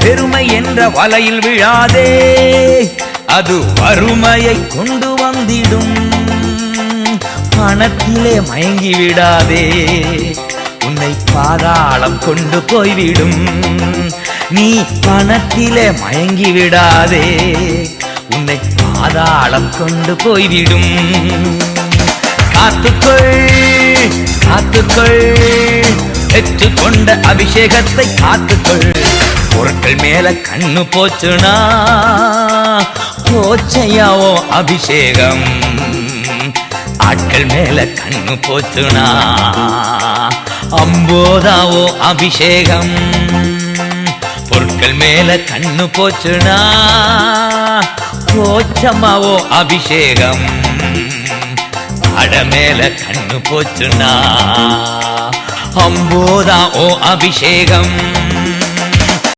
பெருமை என்ற வலையில் விழாதே, அது வறுமையை கொண்டு வந்திடும். பணத்திலே மயங்கி விடாதே, உன்னை பாதாளம் கொண்டு போய்விடும். நீ பணத்திலே மயங்கி விடாதே, உன்னை பாதாளம் கொண்டு போய்விடும். காத்துக்கொள் காத்துக்கொள், பெற்றுக்கொண்ட அபிஷேகத்தை காத்துக்கொள். பொருட்கள் மேல கண்ணு போச்சுனா போச்சையாவோ அபிஷேகம். ஆட்கள் மேல கண்ணு போச்சுனா அம்போதாவோ அபிஷேகம். பொருட்கள் மேல கண்ணு போச்சுனா போச்சமாவோ அபிஷேகம். அட மேல கண்ணு போச்சுனா அம்போதா ஓ அபிஷேகம்.